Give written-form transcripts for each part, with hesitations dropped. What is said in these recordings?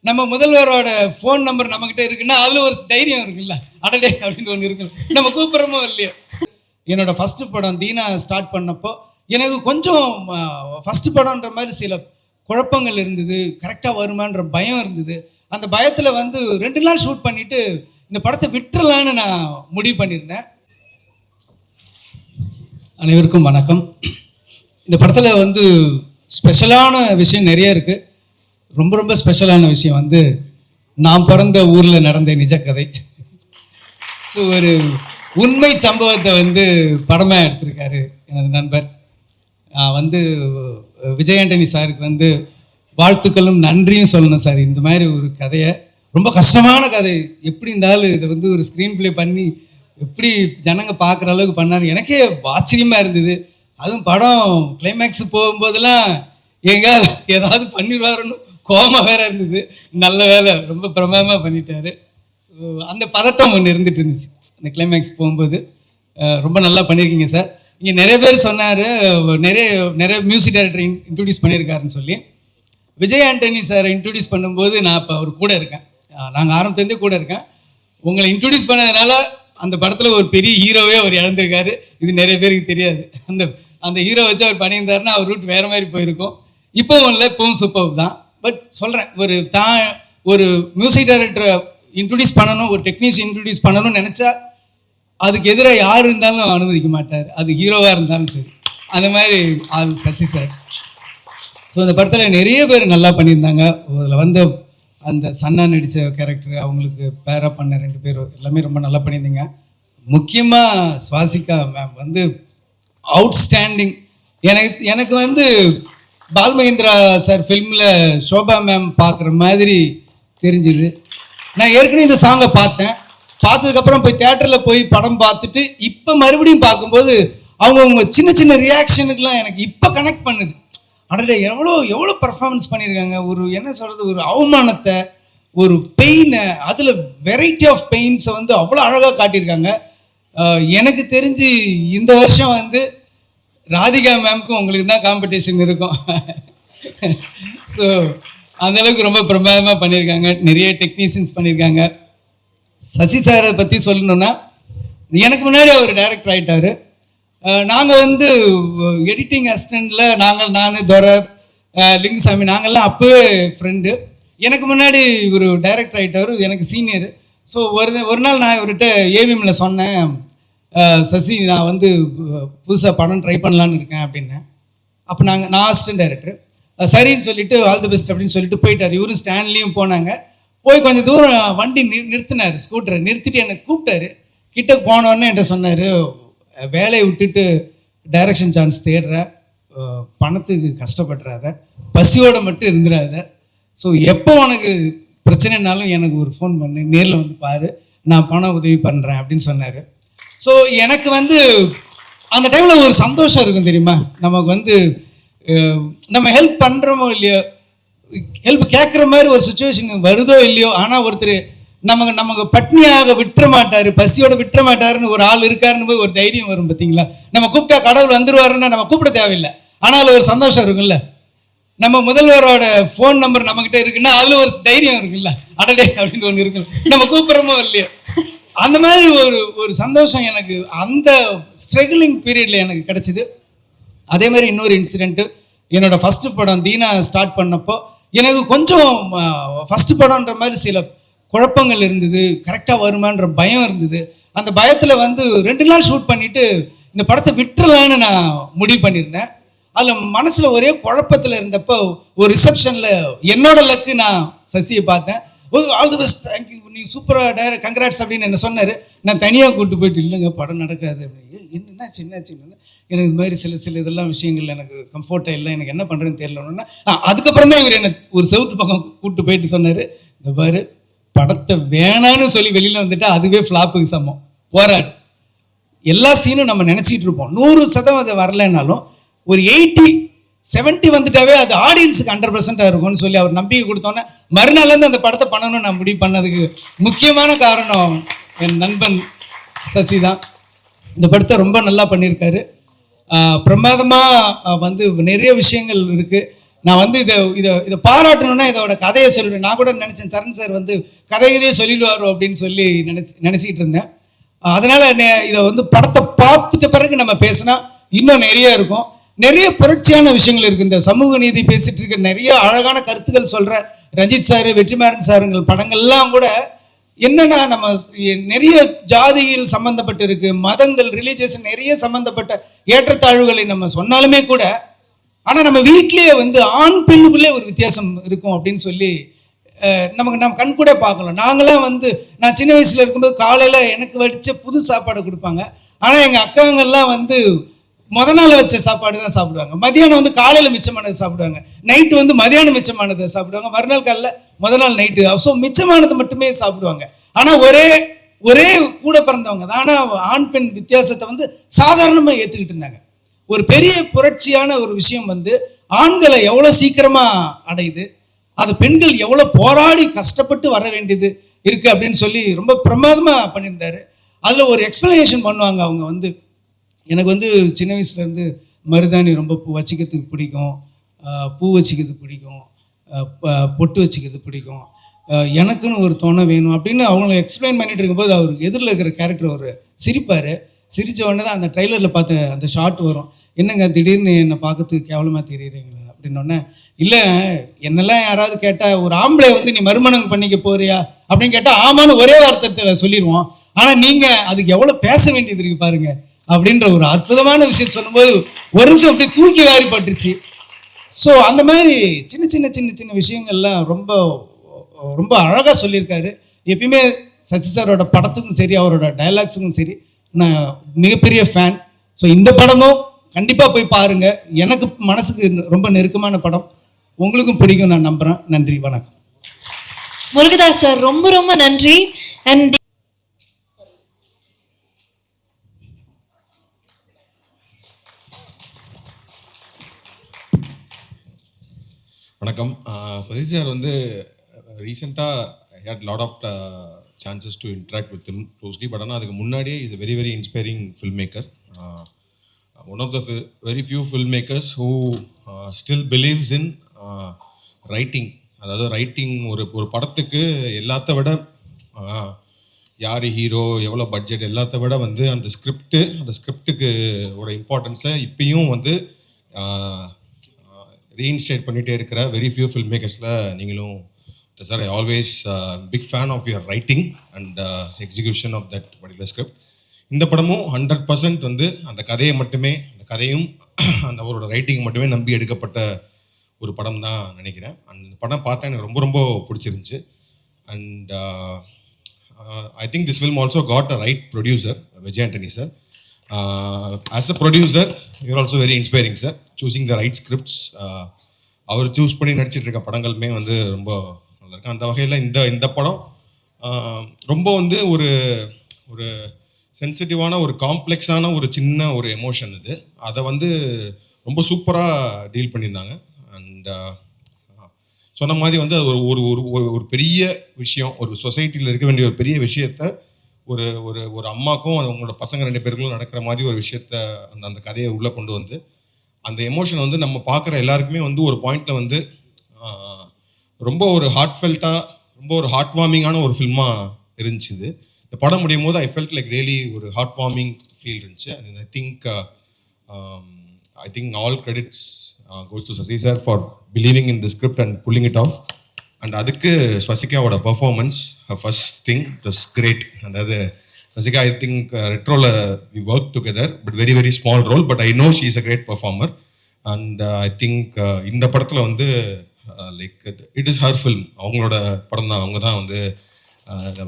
நம்ம முதல்வரோட phone number நம்மகிட்ட இருக்குன்னா அதுல ஒரு தைரியம் இருக்குல்ல, அடடே அப்படின்னு ஒன்று இருக்கு, நம்ம கூப்பிட்றோமோ இல்லையோ. என்னோட ஃபர்ஸ்ட் படம் தீனா ஸ்டார்ட் பண்ணப்போ எனக்கு கொஞ்சம் ஃபர்ஸ்ட் படம்ன்ற மாதிரி சில குழப்பங்கள் இருந்தது, கரெக்டாக வருமான்ற பயம் இருந்தது. அந்த பயத்தில் 2 நாள் ஷூட் பண்ணிட்டு இந்த படத்தை விட்டுறலான்னு நான் முடிவு பண்ணியிருந்தேன். அனைவருக்கும் வணக்கம். இந்த படத்தில் ஸ்பெஷலான விஷயம் நிறைய இருக்குது. ரொம்ப ரொம்ப ஸ்பெஷலான விஷயம் நான் பிறந்த ஊரில் நடந்த நிஜ கதை. ஸோ ஒரு உண்மை சம்பவத்தை படமாக எடுத்திருக்காரு எனது நண்பர். விஜய் ஆண்டனி சாருக்கு வாழ்த்துக்களும் நன்றியும் சொல்லணும் சார். இந்த மாதிரி ஒரு கதையை, ரொம்ப கஷ்டமான கதை, எப்படி இருந்தாலும் இதை ஒரு ஸ்க்ரீன் ப்ளே பண்ணி எப்படி ஜனங்க பார்க்குற அளவுக்கு பண்ணாரு. எனக்கே ஆச்சரியமாக இருந்தது. அதுவும் படம் கிளைமேக்ஸ் போகும்போதெல்லாம் எங்க ஏதாவது பண்ணிடுவாருன்னு கோபமாக வேற இருந்தது. நல்ல வேலை, ரொம்ப பிரமாதமாக பண்ணிட்டாரு. அந்த பதட்டம் ஒன்று இருந்துட்டு இருந்துச்சு அந்த கிளைமேக்ஸ் போகும்போது. ரொம்ப நல்லா பண்ணியிருக்கீங்க சார். இங்கே நிறைய பேர் சொன்னார், நிறைய மியூசிக் டைரக்டர் இன்ட்ரடியூஸ் பண்ணியிருக்காருன்னு சொல்லி. விஜய் ஆண்டனி சாரை இன்ட்ரடியூஸ் பண்ணும்போது நான் இப்போ அவர் கூட இருக்கேன். நாங்கள் ஆரம்பத்துலேருந்தே கூட இருக்கேன். உங்களை இன்ட்ரடியூஸ் பண்ணதுனால அந்த படத்தில் ஒரு பெரிய ஹீரோவே அவர் இழந்திருக்காரு. இது நிறைய பேருக்கு தெரியாது. அந்த ஹீரோ வச்சு அவர் பண்ணியிருந்தாருன்னா அவர் ரூட் வேறு மாதிரி போயிருக்கும். இப்போவும் இல்லை, இப்போவும் சூப்பர் தான். பட் சொல்கிறேன், ஒரு மியூசிக் டைரக்டரை இன்ட்ரடியூஸ் பண்ணணும், ஒரு டெக்னீஷியன் இன்ட்ரடியூஸ் பண்ணணும்னு நினச்சா அதுக்கு எதிராக யார் இருந்தாலும் அனுமதிக்க மாட்டார், அது ஹீரோவாக இருந்தாலும் சரி. அந்த மாதிரி ஆள் சசி சார். ஸோ அந்த படத்தில் நிறைய பேர் நல்லா பண்ணியிருந்தாங்க. அதில் அந்த சன்னா நடித்த கேரக்டர், அவங்களுக்கு பேரா பண்ண 2 பேர் எல்லாமே ரொம்ப நல்லா பண்ணியிருந்தீங்க. முக்கியமாக சுவாசிகா மேம் அவுட்ஸ்டாண்டிங். எனக்கு பால்மகேந்திரா சார் ஃபில்மில் ஷோபா மேம் பார்க்குற மாதிரி தெரிஞ்சுது. நான் ஏற்கனவே இந்த சாங்கை பார்த்ததுக்கப்புறம் போய் தியேட்டரில் போய் படம் பார்த்துட்டு இப்போ மறுபடியும் பார்க்கும்போது அவங்க சின்ன சின்ன ரியாக்ஷனுக்கெலாம் எனக்கு இப்போ கனெக்ட் பண்ணுது. அடடே எவ்வளோ பர்ஃபார்மன்ஸ் பண்ணியிருக்காங்க. ஒரு என்ன சொல்கிறது, ஒரு அவமானத்தை, ஒரு பெயினை, அதில் வெரைட்டி ஆஃப் பெயின்ஸை அவ்வளோ அழகாக காட்டியிருக்காங்க. எனக்கு தெரிஞ்சு இந்த வருஷம் ராதிகா மேம்க்கும் உங்களுக்கு தான் காம்படிஷன் இருக்கும். ஸோ அந்தளவுக்கு ரொம்ப பிரமாதமாக பண்ணியிருக்காங்க. நிறைய டெக்னீஷியன்ஸ் பண்ணியிருக்காங்க. சசி சாரை பற்றி சொல்லணுன்னா, எனக்கு முன்னாடி அவர் டைரக்டர் ஆகிட்டார். நாங்கள் எடிட்டிங் அசிஸ்டண்டில் நான் துரை, லிங்குசாமி, நாங்கள்லாம் அப்போவே ஃப்ரெண்டு. எனக்கு முன்னாடி ஒரு டைரக்டர் ஆகிட்டார், எனக்கு சீனியர். ஸோ ஒரு நாள் நான் இவர்கிட்ட ஏவிஎம்மில் சொன்னேன், சசி நான் புதுசாக படம் ட்ரை பண்ணலான்னு இருக்கேன் அப்படின்னேன். அப்போ நான் அசிஸ்டன்ட் டைரக்டர். சரின்னு சொல்லிட்டு ஆல் தி பெஸ்ட் அப்படின்னு சொல்லிட்டு போயிட்டார். இவரும் ஸ்டான்லியும் போனாங்க. போய் கொஞ்சம் தூரம் வண்டி நிறுத்தினார், ஸ்கூட்டரை நிறுத்திட்டு என்னை கூப்பிட்டாரு. கிட்ட போனோடனே என்கிட்ட சொன்னார், வேலையை விட்டுட்டு டைரக்ஷன் சான்ஸ் தேடுற, பணத்துக்கு கஷ்டப்படுறாத, பசியோடு மட்டும் இருந்துடாத. ஸோ எப்போ உனக்கு பிரச்சனைனாலும் எனக்கு ஒரு ஃபோன் பண்ணு, நேரில் பாரு, நான் பண உதவி பண்ணுறேன் அப்படின்னு சொன்னார். ஸோ எனக்கு அந்த டைமில் ஒரு சந்தோஷம் இருக்கும் தெரியுமா. நமக்கு நம்ம ஹெல்ப் பண்ணுறோமோ இல்லையோ, ஹெல்ப் கேட்குற மாதிரி ஒரு சுச்சுவேஷன் வருதோ இல்லையோ, ஆனால் ஒருத்தர் நமக்கு பட்னியாக விட்டுற மாட்டார், பசியோட விட்டுற மாட்டாருன்னு ஒரு ஆள் இருக்காருன்னு போய் ஒரு தைரியம் வரும் பார்த்தீங்களா. நம்ம கூப்பிட்டா கடவுள் வந்துருவாருன்னா நம்ம கூப்பிட தேவையில்லை, ஆனால் ஒரு சந்தோஷம் இருக்குல்ல. நம்ம முதல்வரோட ஃபோன் நம்பர் நம்மகிட்ட இருக்குன்னா அதுல ஒரு தைரியம் இருக்குல்ல, அடடே அப்படின்னு ஒன்று இருக்கு, நம்ம கூப்பிட்றோமோ இல்லையோ. அந்த மாதிரி ஒரு சந்தோஷம் எனக்கு அந்த ஸ்ட்ரகிளிங் பீரியட்ல எனக்கு கிடைச்சிது. அதே மாதிரி இன்னொரு இன்சிடென்ட்டு, என்னோட ஃபர்ஸ்ட் படம் தீனா ஸ்டார்ட் பண்ணப்போ எனக்கு கொஞ்சம் ஃபர்ஸ்ட் படம்ன்ற மாதிரி சில குழப்பங்கள் இருந்தது, கரெக்டாக வருமான்ற பயம் இருந்தது. அந்த பயத்தில் 2 நாள் ஷூட் பண்ணிட்டு இந்த படத்தை விட்டுறலான்னு நான் முடிவு பண்ணியிருந்தேன். அதில் மனசில் ஒரே குழப்பத்தில் இருந்தப்போ ஒரு ரிசப்ஷனில் என்னோட லக்கு நான் சசியை பார்த்தேன். ஆல் தி பெஸ்ட், தேங்க்யூ, நீ சூப்பராக டைரக்ட், கங்க்ராட்ஸ் அப்படின்னு என்ன சொன்னார். நான் தனியாக கூப்பிட்டு போயிட்டு, இல்லைங்க படம் நடக்காது அப்படின்னு. என்ன சின்ன எனக்கு இது மாதிரி சில இதெல்லாம் விஷயங்கள் எனக்கு கம்ஃபர்ட்டாக இல்லை, எனக்கு என்ன பண்ணுறதுன்னு தெரியலன்னா அதுக்கப்புறம் தான் இவர் என்னை ஒரு செவுத்து பக்கம் கூப்பிட்டு போயிட்டு சொன்னார், இந்த பாரு படத்தை வேணான்னு சொல்லி வெளியில் வந்துட்டா அதுவே ஃப்ளாப்புக்கு சமம், போராடு. எல்லா சீனும் நம்ம நினச்சிக்கிட்டு இருப்போம் 100% வரலைன்னாலும் ஒரு 80-70 வந்துட்டாவே அது ஆடியன்ஸுக்கு 100% இருக்கும்னு சொல்லி அவர் நம்பிக்கை கொடுத்தோன்னே மறுநாள்லேருந்து அந்த படத்தை பண்ணணும்னு நான் முடிவு பண்ணதுக்கு முக்கியமான காரணம் என் நண்பன் சசி தான். இந்த படத்தை ரொம்ப நல்லா பண்ணியிருக்காரு. பிரமாதமாக நிறைய விஷயங்கள் இருக்குது. நான் வந்து இதை இதை இதை பாராட்டணும்னா இதோட கதையை சொல்லிடுவேன். நான் கூட நினச்சேன் சரண் சார் வந்து கதையே சொல்லிடுவாரோ அப்படின்னு சொல்லி நினச்சிக்கிட்டு இருந்தேன். அதனால் இதை வந்து படத்தை பார்த்துட்ட பிறகு நம்ம பேசினா இன்னும் நிறைய இருக்கும். நிறைய புரட்சியான விஷயங்கள் இருக்குது. இந்த சமூக நீதி பேசிகிட்டு இருக்க நிறைய அழகான கருத்துக்கள் சொல்கிற ரஞ்சித் சார், வெற்றிமாறன் சாருங்கள் படங்கள்லாம் கூட என்னன்னா நம்ம நிறைய ஜாதியில் சம்பந்தப்பட்டு இருக்கு, மதங்கள், ரிலீஜியஸ் நிறைய சம்பந்தப்பட்ட ஏற்றத்தாழ்வுகளை நம்ம சொன்னாலுமே கூட ஆனால் நம்ம வீட்லேயே வந்து ஆண் பெண்ணுக்குள்ளே ஒரு வித்தியாசம் இருக்கும் அப்படின்னு சொல்லி நம்ம கண் கூட பார்க்கலாம். நாங்களாம் வந்து நான் சின்ன வயசில் இருக்கும்போது காலையில் எனக்கு வடித்த புது சாப்பாடு கொடுப்பாங்க. ஆனால் எங்கள் அக்காங்கள்லாம் வந்து நாள் வச்ச சாப்பாடு தான் சாப்பிடுவாங்க. மதியானம் வந்து காலையில் மிச்சமானதை சாப்பிடுவாங்க, நைட்டு வந்து மதியானம் மிச்சமானதை சாப்பிடுவாங்க, மறுநாள் காலையில் நாள் நைட்டு. ஸோ மிச்சமானது மட்டுமே சாப்பிடுவாங்க. ஆனால் ஒரே கூட பிறந்தவங்க தான். ஆனால் ஆண் பெண் வித்தியாசத்தை வந்து சாதாரணமாக ஏற்றுக்கிட்டு இருந்தாங்க. ஒரு பெரிய புரட்சியான ஒரு விஷயம் வந்து ஆண்களை எவ்வளோ சீக்கிரமாக அடையுது, அது பெண்கள் எவ்வளோ போராடி கஷ்டப்பட்டு வர வேண்டியது இருக்குது அப்படின்னு சொல்லி ரொம்ப பிரமாதமாக பண்ணியிருந்தாரு. அதில் ஒரு எக்ஸ்பிளனேஷன் பண்ணுவாங்க அவங்க வந்து, எனக்கு வந்து சின்ன வயசுலேருந்து மருதாணி ரொம்ப வச்சுக்கிறதுக்கு பிடிக்கும், பூ வச்சுக்கிறதுக்கு பிடிக்கும், பொட்டு வச்சுக்கிறது பிடிக்கும், எனக்குன்னு ஒரு துணை வேணும் அப்படின்னு அவங்கள எக்ஸ்பிளைன் பண்ணிட்டு இருக்கும்போது அவர் எதிரில் இருக்கிற கேரக்டர் ஒரு சிரிப்பார். சிரித்த உடனே தான் அந்த ட்ரைலரில் பார்த்த அந்த ஷார்ட் வரும். என்னங்க திடீர்னு என்னை பார்க்கறதுக்கு கேவலமாக தெரியுறீங்களா அப்படின்னோடனே, இல்லை என்னெல்லாம் யாராவது கேட்டால் ஒரு ஆம்பளை வந்து நீ மறுமணம் பண்ணிக்க போறியா அப்படின்னு கேட்டால் ஆமான்னு ஒரே வார்த்தை சொல்லிடுவோம். ஆனால் நீங்கள் அதுக்கு எவ்வளோ பேச வேண்டியது இருக்கு பாருங்க அப்படின்ற ஒரு அற்புதமான விஷயம் சொல்லும்போது ஒரு நிமிஷம் அப்படியே தூக்கி வாரி பட்டுருச்சு. ஸோ அந்த மாதிரி சின்ன சின்ன சின்ன சின்ன விஷயங்கள்லாம் ரொம்ப ரொம்ப அழகாக சொல்லியிருக்காரு. எப்பயுமே சசி சாரோட படத்துக்கும் சரி அவரோட டைலாக்ஸுக்கும் சரி நான் மிகப்பெரிய ஃபேன். ஸோ இந்த படமும் கண்டிப்பாக போய் பாருங்கள். எனக்கு மனசுக்கு ரொம்ப நெருக்கமான படம், உங்களுக்கும் பிடிக்கும் நான் நம்புகிறேன். நன்றி, வணக்கம். முருகதாஸ் சார் ரொம்ப ரொம்ப நன்றி. அண்ட் வணக்கம். சதீஷ் சார் வந்து ரீசெண்டாக I had lot of chances to interact with him closely. But ஆனால் அதுக்கு முன்னாடியே is very very inspiring film maker. One of the very few film makers who still believes in writing. அதாவது writing ஒரு படத்துக்கு எல்லாத்த விட யார் ஹீரோ, எவ்வளோ பட்ஜெட், எல்லாத்த விட வந்து அந்த ஸ்கிரிப்டுக்கு ஒரு இம்பார்ட்டன்ஸை இப்பயும் வந்து ரீஇன்ஸ்டேட் பண்ணிகிட்டே இருக்கிற வெரி ஃபியூ ஃபில்ம் மேக்கர்ஸில் நீங்களும் sir. I always big fan of your writing and execution of that particular script. இந்த படமும் 100% வந்து அந்த கதையை மட்டுமே, அந்த கதையும் அந்த அவரோட ரைட்டிங் மட்டுமே நம்பி எடுக்கப்பட்ட ஒரு படம் தான் நினைக்கிறேன். அந்த படம் பார்த்தா எனக்கு ரொம்ப ரொம்ப பிடிச்சிருந்துச்சு. And I think this film also got a right producer, Vijay Antony sir. As a producer you're also very inspiring sir, choosing the right scripts. அவர் சூஸ் பண்ணி நடிச்சிட்டு இருக்க படங்களுமே வந்து ரொம்ப நல்லா இருக்கு. அந்த வகையில் இந்த படம் ரொம்ப வந்து ஒரு ஒரு சென்சிட்டிவான, ஒரு காம்ப்ளெக்ஸான ஒரு சின்ன ஒரு எமோஷன் இது. அதை வந்து ரொம்ப சூப்பராக டீல் பண்ணியிருந்தாங்க. அண்ட் சொன்ன மாதிரி வந்து அது ஒரு ஒரு ஒரு பெரிய விஷயம், ஒரு சொசைட்டியில் இருக்க வேண்டிய ஒரு பெரிய விஷயத்த ஒரு ஒரு ஒரு அம்மாக்கும் அவங்களோட பசங்க 2 பேருக்கும் நடக்கிற மாதிரி ஒரு விஷயத்த அந்த கதையை உள்ளே கொண்டு வந்து அந்த எமோஷன் வந்து நம்ம பார்க்குற எல்லாருக்குமே வந்து ஒரு பாயிண்ட்ல வந்து ரொம்ப ஒரு ஹார்ட்ஃபெல்ட்டாக, ரொம்ப ஒரு ஹார்ட் வார்மிங்கான ஒரு ஃபில்மாக இருந்துச்சு இது. இந்த படம் முடியும் போது ஐ ஃபெல்ட் லைக் ரியலி ஒரு ஹார்ட் வார்மிங் ஃபீல் இருந்துச்சு. And I think all credits goes to Sasi sir for believing in the script and pulling it off. And அதுக்கு ஸ்வசிகாவோட performance first thing it was great. அதாவது Swasika I think ரெட்ரோவில் we work together, but very very small role, but I know she is a great performer. And I think இந்த படத்தில் வந்து like it is her film, அவங்களோட படம் தான், அவங்க தான் வந்து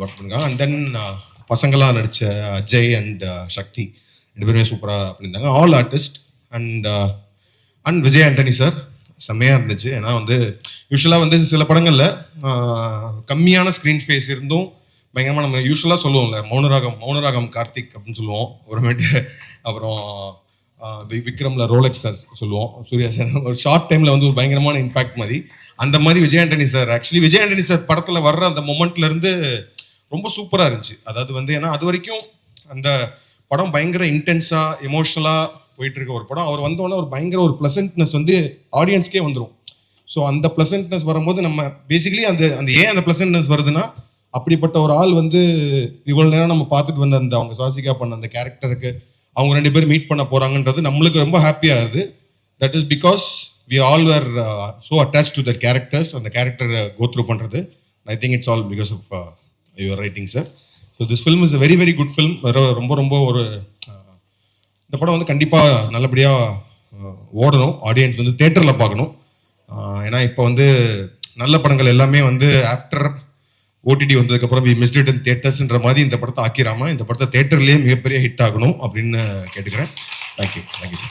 ஒர்க் பண்ணிருக்காங்க. அண்ட் தென் பசங்களாக நடித்த அஜய் அண்ட் சக்தி 2 பேருமே சூப்பராக பண்ணியிருந்தாங்க, all artist. And Vijay Antony sir செம்மையாக இருந்துச்சு. ஏன்னா வந்து யூஸ்வலாக வந்து சில படங்களில் கம்மியான ஸ்க்ரீன் ஸ்பேஸ் இருந்தும் பயங்கரமாக நம்ம யூஸ்வலாக சொல்லுவோம்ல, மௌனராகம் கார்த்திக் அப்படின்னு சொல்லுவோம். அப்புறம் விக்ரம்ல ரோலெக்ஸ் சார் சொல்லுவோம், சூர்யா சார் ஒரு ஷார்ட் டைமில் வந்து ஒரு பயங்கரமான இம்பாக்ட் மாதிரி. அந்த மாதிரி Vijay Antony sir, actually Vijay Antony sir படத்தில் வர்ற அந்த மொமெண்ட்லேருந்து ரொம்ப சூப்பராக இருந்துச்சு. அதாவது வந்து ஏன்னா அது வரைக்கும் அந்த படம் பயங்கர இன்டென்ஸாக எமோஷ்னலாக போயிட்டு இருக்க ஒரு படம். அவர் வந்தோடனே ஒரு பயங்கர ஒரு ப்ளசன்ட்னஸ் வந்து ஆடியன்ஸ்க்கே வந்துடும். ஸோ அந்த ப்ளசன்ட்னஸ் வரும்போது நம்ம பேசிக்கலி அந்த அந்த ஏன் அந்த ப்ளசன்ட்னஸ் வருதுன்னா, அப்படிப்பட்ட ஒரு ஆள் வந்து இவ்வளோ நேரம் நம்ம பார்த்துட்டு வந்த அந்த அவங்க சுவாசிகா பண்ண அந்த கேரக்டருக்கு அவங்க 2 பேரும் மீட் பண்ண போகிறாங்கன்றது நம்மளுக்கு ரொம்ப ஹாப்பியாக இருக்குது. That is because we all were so attach to the characters, அந்த கேரக்டரை கோ த்ரூ பண்ணுறது. I think it's all because of your writing sir. So this film is very very good film. ரொம்ப ரொம்ப ஒரு இந்த படம் வந்து கண்டிப்பாக நல்லபடியாக ஓடணும். ஆடியன்ஸ் வந்து தேட்டரில் பார்க்கணும். ஏன்னா இப்போ வந்து நல்ல படங்கள் எல்லாமே வந்து ஆஃப்டர் ஓடிடி வந்ததுக்கப்புறம் வி மிஸ்ட் இட் இன் தியேட்டர்ஸ்ன்ற மாதிரி இந்த படத்தை ஆக்கிராமல் இந்த படத்தை தேட்டர்லேயே மிகப்பெரிய ஹிட் ஆகணும் அப்படின்னு கேட்டுக்கிறேன். Thank you sir. தேங்க்யூ.